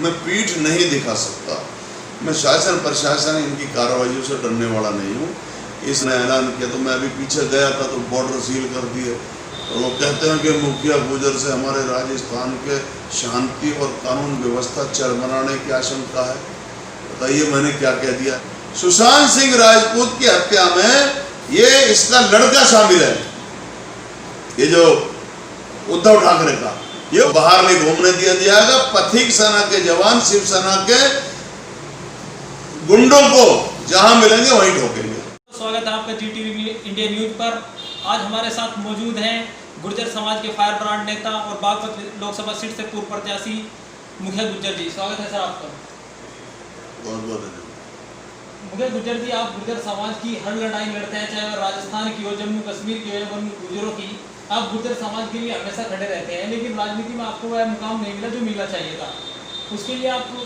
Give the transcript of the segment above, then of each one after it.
मैं पीठ नहीं दिखा सकता। मैं शासन प्रशासन इनकी कार्रवाइयों से डरने वाला नहीं हूँ। इसने ऐलान किया तो मैं अभी पीछे गया था तो बॉर्डर सील कर दिए। तो लोग कहते हैं कि मुखिया गुजर से हमारे राजस्थान के शांति और कानून व्यवस्था चरमराने की आशंका है। बताइए मैंने क्या कह दिया? सुशांत सिंह राजपूत की हत्या में ये इसका लड़का शामिल है, ये जो उद्धव ठाकरे का, ये बाहर नहीं घूमने दिया जाएगा। पथिक सेना के जवान शिवसेना के गुंडों को जहां मिलेंगे वहीं ठोकेंगे। स्वागत है आपका GTV इंडिया न्यूज पर। आज हमारे साथ मौजूद हैं गुर्जर समाज के फायर ब्रांड नेता और बागपत लोकसभा सीट से पूर्व प्रत्याशी मुखिया गुर्जर जी। स्वागत है सर आपका। बहुत बहुत धन्यवाद। मुखिया गुर्जर जी, आप गुर्जर समाज की हर लड़ाई लड़ते हैं, चाहे राजस्थान की हो, जम्मू कश्मीर की हो, गुर्जरों की। आप गुर्जर समाज के लिए हमेशा खड़े रहते हैं, लेकिन राजनीति में आपको वह मुकाम नहीं मिला जो मिलना चाहिए था। उसके लिए आप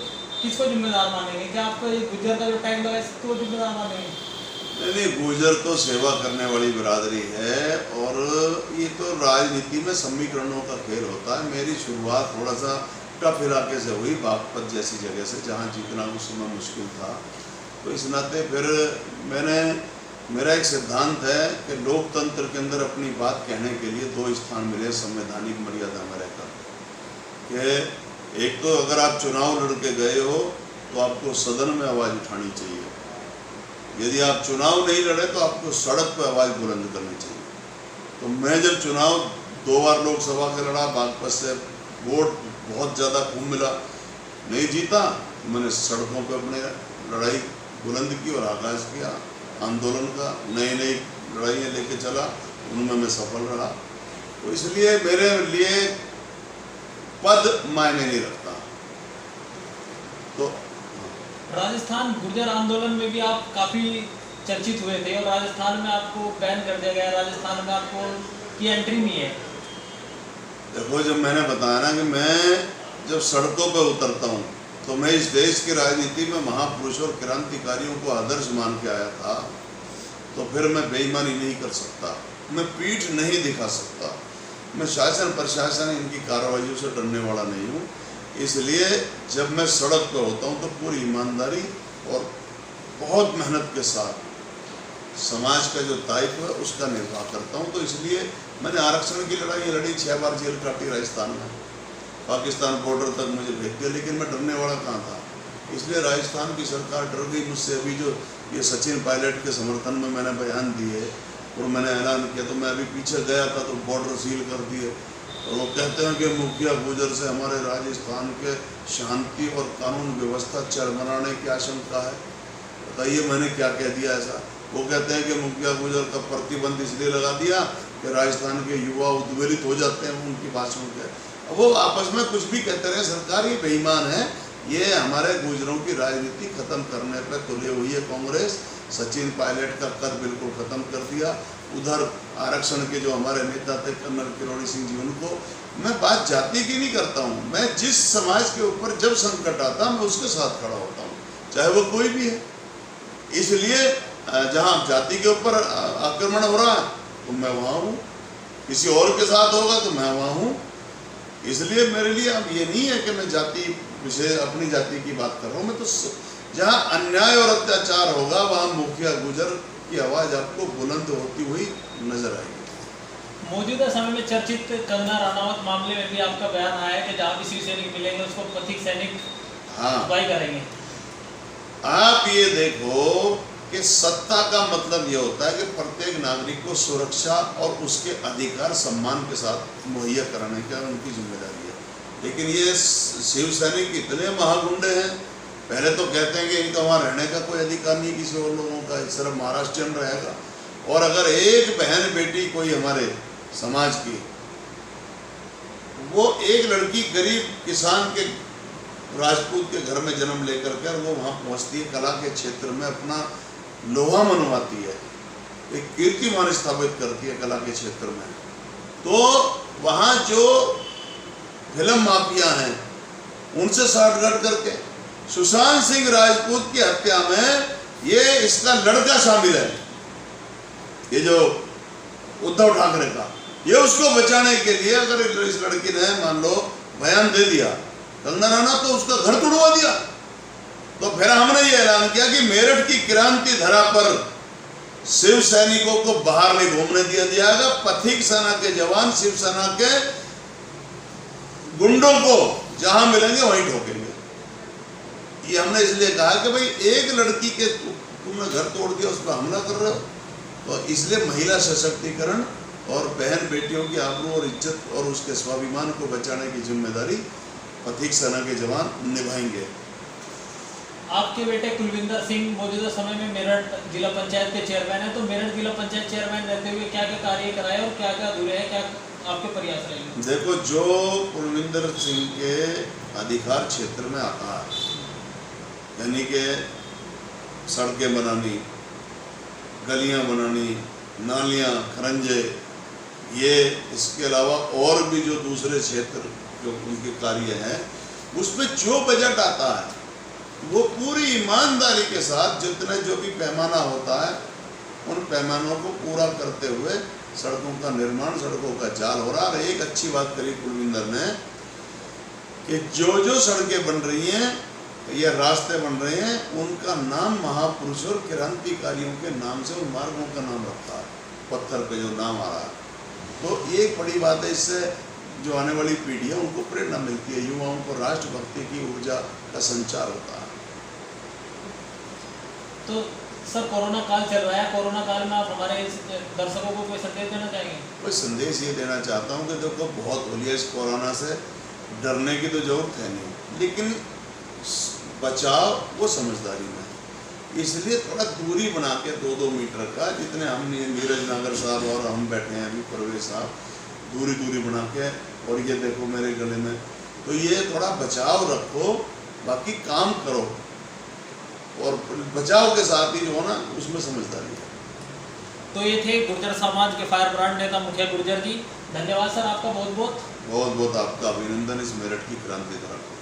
किसको जिम्मेदार मानेंगे? क्या आपका ये गुर्जर का जो टाइम लगा इसको जिम्मेदार मानेंगे? नहीं, गुर्जर तो सेवा करने वाली बिरादरी है और ये तो राजनीति में समीकरणों का खेल होता है। मेरी शुरुआत थोड़ा सा टफ इलाके से हुई, बागपत जैसी जगह से, जहाँ जीतना उस समय मुश्किल था। तो इस नाते फिर मेरा एक सिद्धांत है कि लोकतंत्र के अंदर अपनी बात कहने के लिए दो स्थान मिले संवैधानिक मर्यादा में रहकर कि एक तो अगर आप चुनाव लड़ के गए हो तो आपको सदन में आवाज़ उठानी चाहिए। यदि आप चुनाव नहीं लड़े तो आपको सड़क पर आवाज़ बुलंद करनी चाहिए। तो मैं जब चुनाव 2 बार लोकसभा के लड़ा, बागपत से वोट बहुत ज़्यादा खूब मिला, नहीं जीता, तो मैंने सड़कों पर अपने लड़ाई बुलंद की और आगाज़ किया आंदोलन का। नई नई लड़ाइयाँ लेके चला, उनमें मैं सफल रहा। तो इसलिए मेरे लिए पद मायने नहीं रखता। तो राजस्थान गुर्जर आंदोलन में भी आप काफ़ी चर्चित हुए थे और राजस्थान में आपको बैन कर दिया गया, राजस्थान में आपको की एंट्री नहीं है। देखो, जब मैंने बताया ना कि मैं जब सड़कों पर उतरता हूँ तो मैं इस देश की राजनीति में महापुरुषों और क्रांतिकारियों को आदर्श मान के आया था, तो फिर मैं बेईमानी नहीं कर सकता, मैं पीठ नहीं दिखा सकता। मैं शासन प्रशासन इनकी कार्रवाइयों से डरने वाला नहीं हूँ। इसलिए जब मैं सड़क पर होता हूँ तो पूरी ईमानदारी और बहुत मेहनत के साथ समाज का जो दायित्व है उसका निर्वाह करता हूँ। तो इसलिए मैंने आरक्षण की लड़ाई लड़ी, 6 बार जेल काटी राजस्थान में, पाकिस्तान बॉर्डर तक मुझे भेज दिया, लेकिन मैं डरने वाला कहाँ था। इसलिए राजस्थान की सरकार डर गई मुझसे। अभी जो ये सचिन पायलट के समर्थन में मैंने बयान दिए और मैंने ऐलान किया तो मैं अभी पीछे गया था तो बॉर्डर सील कर दिए। और लोग कहते हैं कि मुखिया गुजर से हमारे राजस्थान के शांति और कानून व्यवस्था चरमराने की आशंका है। बताइए मैंने क्या कह दिया ऐसा? वो कहते हैं कि मुखिया गुजर का प्रतिबंध इसलिए लगा दिया कि राजस्थान के युवा उद्वेलित हो जाते हैं उनकी बात सुन के। वो आपस में कुछ भी कहते रहे, सरकार ये बेईमान है। ये हमारे गुजरों की राजनीति खत्म करने पर तुले हुई है कांग्रेस। सचिन पायलट का कद बिल्कुल खत्म कर दिया। उधर आरक्षण के जो हमारे नेता थे कर्नल किरोड़ी सिंह जी, उनको मैं बात जाति की नहीं करता हूँ। मैं जिस समाज के ऊपर जब संकट आता मैं उसके साथ खड़ा होता हूँ, चाहे वो कोई भी है। इसलिए जहाँ जाति के ऊपर आक्रमण हो रहा है तो मैं वहाँ हूँ, किसी और के साथ होगा तो मैं वहाँ हूँ। इसलिए मेरे लिए अब ये नहीं है कि मैं जाति विषय अपनी जाति की बात कर रहा हूँ। मैं तो जहाँ अन्याय और अत्याचार होगा वहाँ मुखिया गुजर की आवाज़ आपको बुलंद होती हुई नजर आएगी। मौजूदा समय में चर्चित कंगना रनौत मामले में भी आपका बयान आया है कि जहाँ भी शिव सैनिक मिलेंगे उसको पथिक सैनिक करेंगे। आप ये देखो कि सत्ता का मतलब ये होता है कि प्रत्येक नागरिक को सुरक्षा और उसके अधिकार सम्मान के साथ मुहैया कराने का उनकी जिम्मेदारी है। लेकिन ये शिव सैनिक इतने महागुंडे हैं, पहले तो कहते हैं कि इनका वहाँ रहने का कोई अधिकार नहीं किसी और लोगों का, सिर्फ महाराष्ट्रियन रहेगा। और अगर एक बहन बेटी कोई हमारे समाज की, वो एक लड़की गरीब किसान के राजपूत के घर में जन्म लेकर के वो वहाँ पहुँचती है, कला के क्षेत्र में अपना लोहा मनवाती है, एक कीर्तिमान स्थापित करती है कला के क्षेत्र में, तो वहाँ जो फिल्म माफिया हैं उनसे साठगांठ करके सुशांत सिंह राजपूत की हत्या में ये इसका लड़का शामिल है, ये जो उद्धव ठाकरे का। ये उसको बचाने के लिए अगर इस लड़की ने मान लो बयान दे दिया कंगना रनौत तो उसका घर तोड़वा दिया। तो फिर हमने ये ऐलान किया कि मेरठ की क्रांति धरा पर शिव सैनिकों को बाहर नहीं घूमने दिया जाएगा। पथिक सेना के जवान शिवसेना के गुंडों को जहां मिलेंगे वहीं ठोकेंगे। ये हमने इसलिए कहा कि भाई एक लड़की के तुमने घर तोड़ दिया, उस पर हमला कर रहे हो। तो इसलिए महिला सशक्तिकरण और बहन बेटियों की आबरू और इज्जत और उसके स्वाभिमान को बचाने की जिम्मेदारी पथिक सेना के जवान निभाएंगे। आपके बेटे कुलविंदर सिंह मौजूदा समय में मेरठ जिला पंचायत के चेयरमैन है, तो मेरठ जिला पंचायत चेयरमैन रहते हुए क्या क्या कार्य कराए और क्या क्या अधूरे हैं, क्या आपके प्रयास रहेंगे? देखो, जो कुलविंदर सिंह के अधिकार क्षेत्र में आता है, यानी कि सड़कें बनानी, गलियां बनानी, नालियां, खरंजे, ये इसके अलावा और भी जो दूसरे क्षेत्र जो उनके कार्य हैं, उसमें जो बजट आता है वो पूरी ईमानदारी के साथ जितने जो भी पैमाना होता है उन पैमानों को पूरा करते हुए सड़कों का निर्माण, सड़कों का जाल हो रहा है। एक अच्छी बात करी कुलविंदर ने कि जो जो सड़कें बन रही हैं या रास्ते बन रहे हैं उनका नाम महापुरुषों और क्रांतिकारियों के नाम से उन मार्गों का नाम रखता है, पत्थर पे जो नाम आ रहा है। तो ये एक बड़ी बात है, इससे जो आने वाली पीढ़ी है उनको प्रेरणा मिलती है, युवाओं को राष्ट्रभक्ति की ऊर्जा का संचार होता है। तो सर, कोरोना काल चल रहा है, कोरोना काल में आप हमारे दर्शकों को कोई संदेश देना चाहेंगे? कोई संदेश ये देना चाहता हूँ कि देखो, बहुत हो लिया इस कोरोना से, डरने की तो जरूरत है नहीं, लेकिन बचाव वो समझदारी में है। इसलिए थोड़ा दूरी बना के 2-2 मीटर का, जितने हम नीरज नागर साहब और हम बैठे हैं अभी, परवेज साहब, दूरी बना के, और ये देखो मेरे गले में, तो ये थोड़ा बचाव रखो, बाकी काम करो, और बचाव के साथ ही जो है ना उसमें समझदारी है। तो ये थे गुर्जर समाज के फायर ब्रांड नेता मुखिया गुर्जर जी। धन्यवाद सर, आपका बहुत बहुत आपका अभिनंदन इस मेरठ की क्रांति तरफ।